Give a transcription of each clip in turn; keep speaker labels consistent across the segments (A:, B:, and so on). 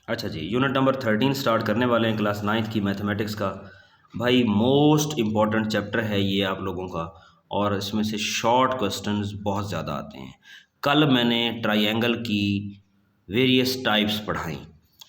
A: अच्छा जी, unit number 13 start करने वाले हैं क्लास 9th की मैथमेटिक्स का। भाई मोस्ट इम्पॉर्टेंट चैप्टर है ये आप लोगों का, और इसमें से शॉर्ट क्वेश्चंस बहुत ज़्यादा आते हैं। कल मैंने ट्रायंगल की वेरियस टाइप्स पढ़ाई,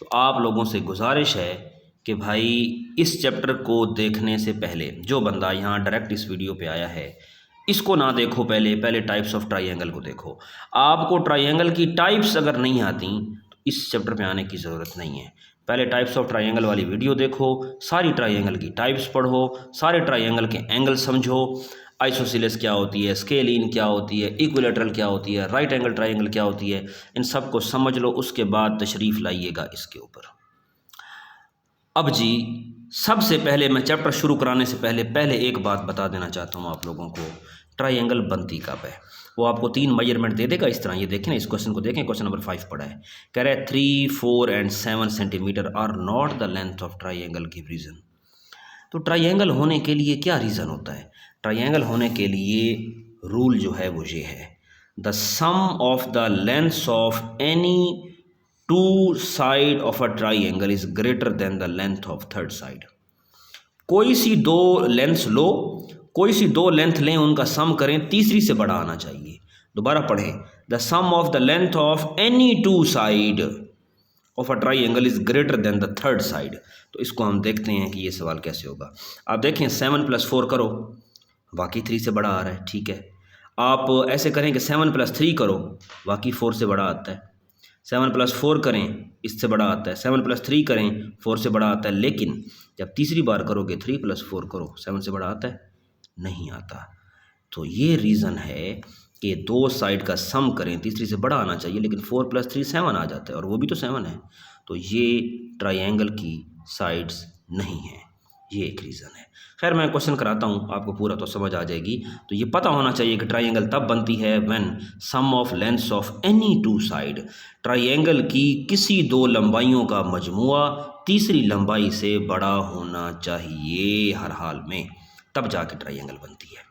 A: तो आप लोगों से गुजारिश है कि भाई इस चैप्टर को देखने से पहले जो बंदा यहाँ डायरेक्ट इस वीडियो पे आया है इसको ना देखो, पहले पहले टाइप्स ऑफ ट्रायंगल को देखो। आपको ट्रायंगल की टाइप्स अगर नहीं आती तो इस चैप्टर पे आने की ज़रूरत नहीं है। पहले टाइप्स ऑफ ट्रायंगल वाली वीडियो देखो, सारी ट्रायंगल की टाइप्स पढ़ो, सारे ट्रायंगल के एंगल समझो, आइसोसेलेस क्या होती है, स्केलीन क्या होती है, इक्विलेटरल क्या होती है, राइट एंगल ट्रायंगल क्या होती है, इन सब को समझ लो। उसके बाद तशरीफ़ लाइएगा इसके ऊपर। अब जी, सबसे पहले मैं चैप्टर शुरू कराने से पहले एक बात बता देना चाहता हूँ आप लोगों को। ट्रायंगल बनती कब है? वो आपको 3 मेजरमेंट दे देगा इस तरह। ये देखें ना, इस क्वेश्चन को देखें, क्वेश्चन नंबर 5 पढ़ा है। कह रहा है 3, 4 and 7 centimetre are not the length of triangle, give reason. तो ट्रायंगल होने के लिए क्या रीज़न होता है? ट्रायंगल होने के लिए रूल जो है वो ये है, the sum of the lengths of any two side of a triangle is greater than the length of third side. कोई सी दो लेंथ्स लो, कोई सी दो लेंथ लें, उनका सम करें, तीसरी से बड़ा आना चाहिए। दोबारा पढ़ें, the sum of the length of any two side of a triangle is greater than the third side. तो इसको हम देखते हैं कि ये सवाल कैसे होगा। आप देखें 7 + 4 करो, वाकई 3 से बड़ा आ रहा है, ठीक है। आप ऐसे करें कि 7 + 3 करो, वाकई 4 से बड़ा आता है। 7 + 4 करें, इससे बड़ा आता है। 7 + 3 करें, 4 से बड़ा आता है। लेकिन जब तीसरी बार करोगे 3 + 4 करो, 7 से बड़ा आता है? नहीं आता। तो ये रीज़न है कि दो साइड का सम करें, तीसरी से बड़ा आना चाहिए, लेकिन 4 + 3 7 आ जाता है, और वो भी तो 7 है। तो ये ट्रायंगल की साइड्स नहीं है, ये एक रीज़न है। खैर मैं क्वेश्चन कराता हूँ, आपको पूरा तो समझ आ जाएगी। तो ये पता होना चाहिए कि ट्रायंगल तब बनती है when sum of lengths of any two side, triangle की किसी दो लंबाइयों का मजमुआ तीसरी लंबाई से बड़ा होना चाहिए हर हाल में, तब जाके ट्रायंगल बनती है।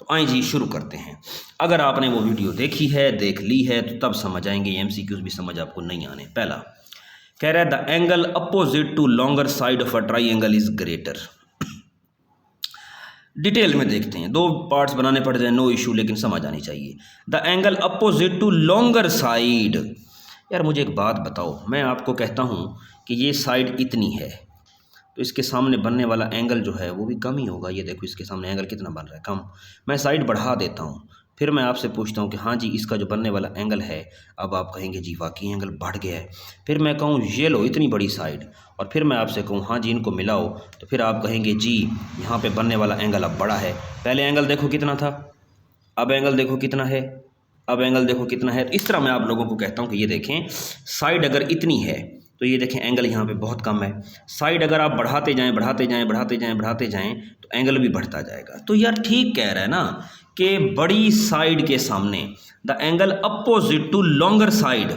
A: तो आइए जी शुरू करते हैं। अगर आपने वो वीडियो देखी है, देख ली है, तो तब समझ आएंगे। MCQs भी समझ आपको नहीं आने। पहला कह रहा है the angle opposite to longer side of a triangle is greater. Detail में देखते हैं, दो पार्ट्स बनाने पड़ जाए नो इशू, लेकिन समझ आनी चाहिए। The angle opposite to longer side. यार मुझे एक बात बताओ, मैं आपको कहता हूँ कि ये साइड इतनी है, तो इसके सामने बनने वाला एंगल जो है वो भी कम ही होगा। ये देखो इसके सामने एंगल कितना बन रहा है, कम। मैं साइड बढ़ा देता हूँ, फिर मैं आपसे पूछता हूँ कि हाँ जी इसका जो बनने वाला एंगल है, अब आप कहेंगे जी वाकई एंगल बढ़ गया है। फिर मैं कहूँ ये लो इतनी बड़ी साइड, और फिर मैं आपसे कहूँ हाँ जी इनको मिलाओ, तो फिर आप कहेंगे जी यहाँ पे बनने वाला एंगल अब बड़ा है। पहले एंगल देखो कितना था, अब एंगल देखो कितना है, अब एंगल देखो कितना है। तो इस तरह मैं आप लोगों को कहता हूँ कि ये देखें, साइड अगर इतनी है तो ये देखें एंगल यहाँ पे बहुत कम है। साइड अगर आप बढ़ाते जाएं बढ़ाते जाएं बढ़ाते जाएं बढ़ाते जाएं तो एंगल भी बढ़ता जाएगा। तो यार ठीक कह रहा है ना कि बड़ी साइड के सामने the angle opposite to longer side,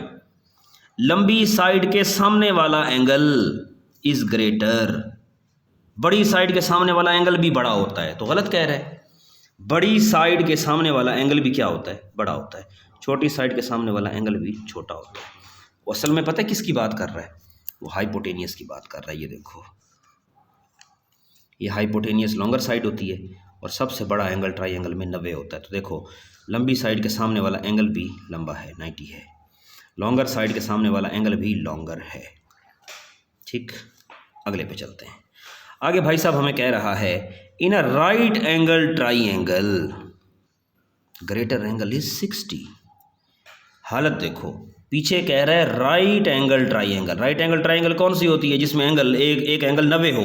A: लंबी साइड के सामने वाला एंगल इज ग्रेटर। बड़ी साइड के सामने वाला एंगल भी बड़ा होता है, तो गलत कह रहा है। बड़ी साइड के सामने वाला एंगल भी क्या होता है? बड़ा होता है। छोटी साइड के सामने वाला एंगल भी छोटा होता है। वो असल में पता है किसकी बात कर रहा है? वो हाइपोटेनियस की बात कर रहा है। ये देखो, ये हाइपोटेनियस लॉन्गर साइड होती है, और सबसे बड़ा एंगल ट्राइंगल में 90 होता है। तो देखो लंबी साइड के सामने वाला एंगल भी लंबा है, 90 है। लॉन्गर साइड के सामने वाला एंगल भी लॉन्गर है। ठीक, अगले पे चलते हैं। आगे भाई साहब हमें कह रहा है in a right angle triangle greater angle is 60। हालत देखो, पीछे कह रहा है right angle triangle. Right angle triangle कौन सी होती है? जिसमें एंगल एक एंगल 90 हो।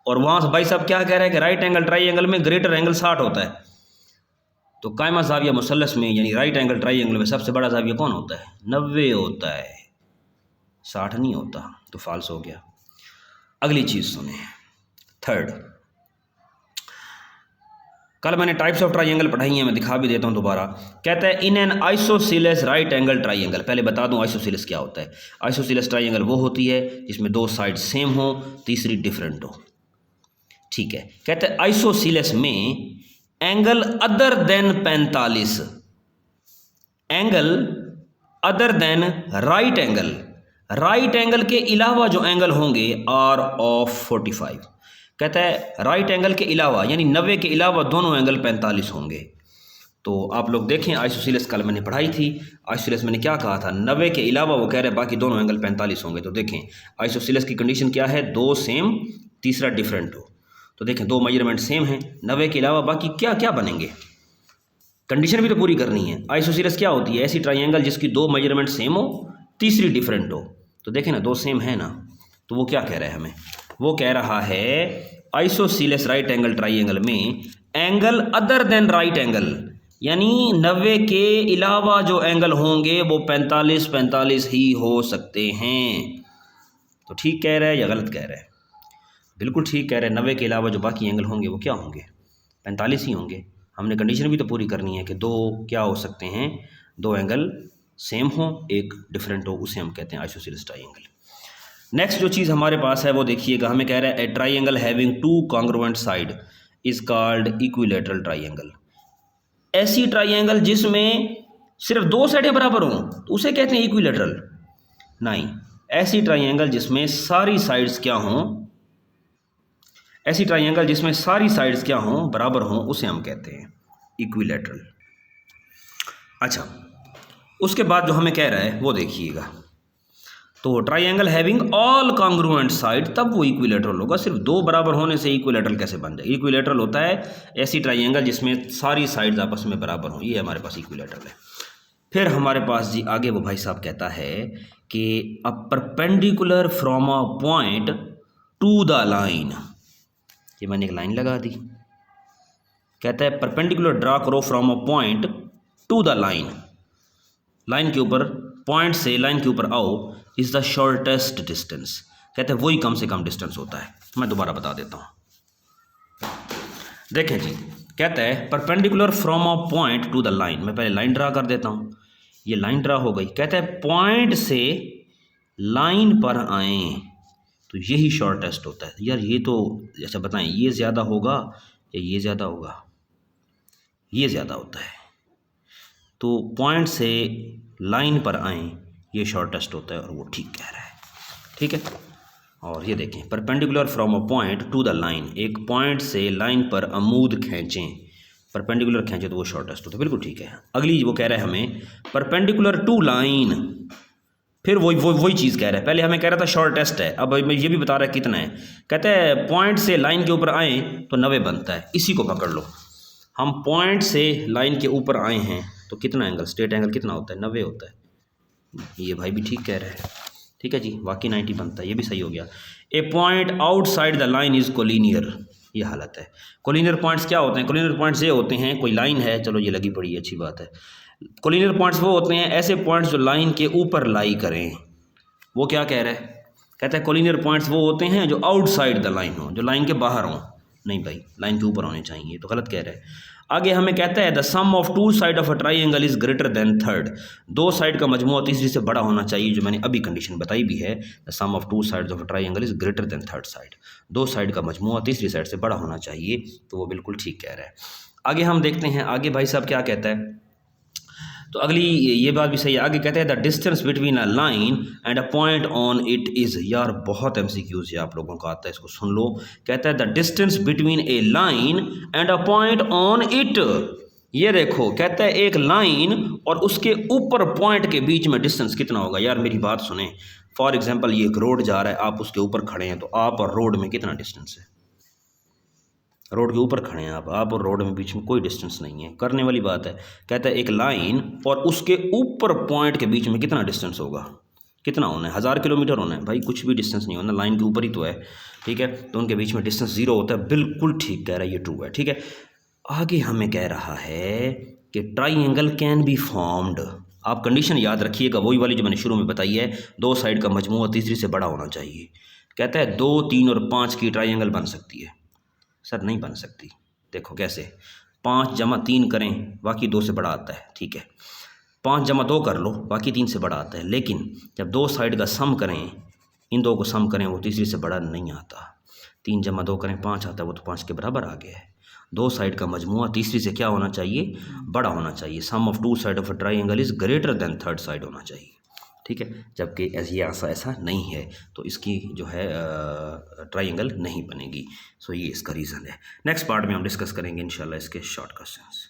A: और वहां से भाई साहब क्या कह रहा है कि राइट एंगल ट्राइंगल में ग्रेटर एंगल 60 होता है। तो कायमा ज़ाविया मुसल्लस में यानी राइट एंगल ट्राइंगल में सबसे बड़ा ज़ाविया कौन होता है? 90 होता है, 60 नहीं होता। तो फाल्स हो गया। अगली चीज़ सुने, थर्ड। कल मैंने टाइप्स ऑफ ट्राइंगल पढ़ाई हैं, मैं दिखा भी देता हूं दोबारा। कहता है in an isosceles right angle triangle. पहले बता दूं आइसोसेलेस क्या होता है। आइसोसेलेस ट्राइंगल वो होती है जिसमें दो साइड सेम हो, तीसरी डिफरेंट हो। ठीक है, कहते हैं आइसोसेलेस में angle other than 45, angle other than right angle, right angle के अलावा जो एंगल होंगे आर ऑफ 45। कहता है राइट एंगल के अलावा यानी 90 के अलावा दोनों एंगल 45 होंगे। तो आप लोग देखें आइसोसेलेस कल मैंने पढ़ाई थी, आइसोसेलेस मैंने क्या कहा था, 90 के अलावा वो कह रहे हैं बाकी दोनों एंगल 45 होंगे। तो देखें आइसोसेलेस की कंडीशन क्या है, दो सेम तीसरा डिफरेंट हो। तो देखें दो मेजरमेंट सेम हैं, 90 के अलावा बाकी क्या क्या बनेंगे, कंडीशन भी तो पूरी करनी है। आइसोसेलेस क्या होती है, ऐसी ट्राइंगल जिसकी दो मेजरमेंट सेम हो तीसरी डिफरेंट हो। तो देखें ना दो सेम है ना, तो वो क्या कह रहा है हमें, वो कह रहा है आइसोसेलेस राइट एंगल ट्राइंगल में angle other than right angle यानी 90 के अलावा जो एंगल होंगे वो 45 ही हो सकते हैं। तो ठीक कह रहा है या गलत कह रहा है, बिल्कुल ठीक कह रहे हैं। 90 के अलावा जो बाकी एंगल होंगे वो क्या होंगे, 45 ही होंगे। हमने कंडीशन भी तो पूरी करनी है कि दो क्या हो सकते हैं, दो एंगल सेम हो एक डिफरेंट हो, उसे हम कहते हैं आइसोसेलेस ट्राइंगल। नेक्स्ट जो चीज़ हमारे पास है वो देखिएगा, हमें कह रहा है ए triangle having two congruent side is called equilateral triangle. ऐसी ट्राइंगल जिसमें सिर्फ दो साइडें बराबर हों तो उसे कहते हैं इक्विलैटरल। नहीं, ऐसी ट्राइंगल जिसमें सारी साइड्स क्या हों, ऐसी ट्राइंगल जिसमें सारी साइड्स क्या हों, बराबर हों, उसे हम कहते हैं इक्विलैटरल। अच्छा, उसके बाद जो हमें कह रहा है वो देखिएगा, तो triangle having all congruent side, तब वो इक्विलैटरल होगा। सिर्फ दो बराबर होने से इक्विलैटरल कैसे बन जाए, इक्विलैटरल होता है ऐसी ट्राइंगल जिसमें सारी साइड्स आपस में बराबर हों, ये हमारे पास इक्विलैटरल है। फिर हमारे पास जी आगे वो भाई साहब कहता है कि a perpendicular from a point two the line, ये मैंने एक लाइन लगा दी, कहता है परपेंडिकुलर ड्रा करो from a point two the line, line के ऊपर पॉइंट से लाइन के ऊपर आओ, इज़ द शॉर्टेस्ट डिस्टेंस, कहते हैं वही कम से कम डिस्टेंस होता है। मैं दोबारा बता देता हूँ, देखें जी, कहता है perpendicular from a point two the line, मैं पहले लाइन ड्रा कर देता हूँ, ये लाइन ड्रा हो गई। कहता है पॉइंट से लाइन पर आए तो यही शॉर्टेस्ट होता है। यार ये तो जैसे बताएं, ये ज़्यादा होगा या ये ज़्यादा होगा, ये ज़्यादा होता है। तो पॉइंट से लाइन पर आए ये शॉर्टेस्ट होता है और वो ठीक कह रहा है, ठीक है। और ये देखें perpendicular from a point two the line, एक पॉइंट से लाइन पर अमूद खींचें, परपेंडिकुलर खींचे तो वो शॉर्टेस्ट होता है, बिल्कुल ठीक है। अगली वो कह रहा है हमें परपेंडिकुलर टू लाइन, फिर वही चीज़ कह रहा है। पहले हमें कह रहा था शॉर्टेस्ट है, अब मैं ये भी बता रहा है कितना है। कहते हैं पॉइंट से लाइन के ऊपर आए तो 90 बनता है, इसी को पकड़ लो। हम पॉइंट से लाइन के ऊपर आए हैं तो कितना एंगल, स्ट्रेट एंगल कितना होता है, 90 होता है। ये भाई भी ठीक कह रहा है, ठीक है जी, बाकी 90 बनता है, ये भी सही हो गया। A point outside the line is collinear, ये हालत है। कोलिनियर पॉइंट्स क्या होते हैं, कोलिनियर पॉइंट्स ये होते हैं, कोई लाइन है, चलो ये लगी पड़ी है, अच्छी बात है। कोलिनियर पॉइंट्स वो होते हैं ऐसे पॉइंट्स जो लाइन के ऊपर लाई करें। वो क्या कह रहा है, कहता है कोलिनियर पॉइंट्स वो होते हैं जो आउटसाइड द लाइन हो, जो लाइन के बाहर हों। नहीं भाई, लाइन के ऊपर होने चाहिए, तो गलत कह रहा है। आगे हमें कहता है the sum of two side of a triangle is greater than third, दो साइड का मजमूआ तीसरी से बड़ा होना चाहिए, जो मैंने अभी कंडीशन बताई भी है। The sum of two sides of a triangle is greater than third side, दो साइड का मजमूआ तीसरी साइड से बड़ा होना चाहिए, तो वो बिल्कुल ठीक कह रहा है। आगे हम देखते हैं आगे भाई साहब क्या कहता है, तो अगली ये बात भी सही है। आगे कहते हैं the distance between a line and a point on it is, यार बहुत एमसीक्यूज़ आप लोगों का आता है, इसको सुन लो। कहता है the distance between A line and a point on it, ये देखो कहता है एक लाइन और उसके ऊपर पॉइंट के बीच में डिस्टेंस कितना होगा। यार मेरी बात सुने, फॉर एग्जांपल ये एक रोड जा रहा है, आप उसके ऊपर खड़े हैं, तो आप और रोड में कितना डिस्टेंस है, रोड के ऊपर खड़े हैं आप और रोड में बीच में कोई डिस्टेंस नहीं है, करने वाली बात है। कहता है एक लाइन और उसके ऊपर पॉइंट के बीच में कितना डिस्टेंस होगा, कितना होना है, 1000 किलोमीटर होना है। भाई कुछ भी डिस्टेंस नहीं होना, लाइन के ऊपर ही तो है, ठीक है, तो उनके बीच में डिस्टेंस 0 होता है, बिल्कुल ठीक कह रहा है, ये ट्रू है, ठीक है। आगे हमें कह रहा है कि ट्राइंगल कैन बी फॉर्म्ड, आप कंडीशन याद रखिएगा, वही वाली जो मैंने शुरू में बताई है, दो साइड का मजमूआ तीसरी से बड़ा होना चाहिए। कहता है 2, 3 और 5 की ट्राइंगल बन सकती है। सर नहीं बन सकती, देखो कैसे, 5 जमा 3 करें बाकी 2 से बड़ा आता है, ठीक है, 5 जमा 2 कर लो बाकी 3 से बड़ा आता है, लेकिन जब दो साइड का सम करें, इन दो को सम करें, वो तीसरी से बड़ा नहीं आता। 3 जमा 2 करें 5 आता है, वो तो 5 के बराबर आ गया है। दो साइड का मजमूआ तीसरी से क्या होना चाहिए, बड़ा होना चाहिए। Sum of two side of a triangle is greater than third side होना चाहिए, ठीक है, जबकि ये ऐसा नहीं है, तो इसकी जो है ट्राइंगल नहीं बनेगी। सो ये इसका रीज़न है। नेक्स्ट पार्ट में हम डिस्कस करेंगे इंशाल्लाह इसके शॉर्ट क्वेश्चंस।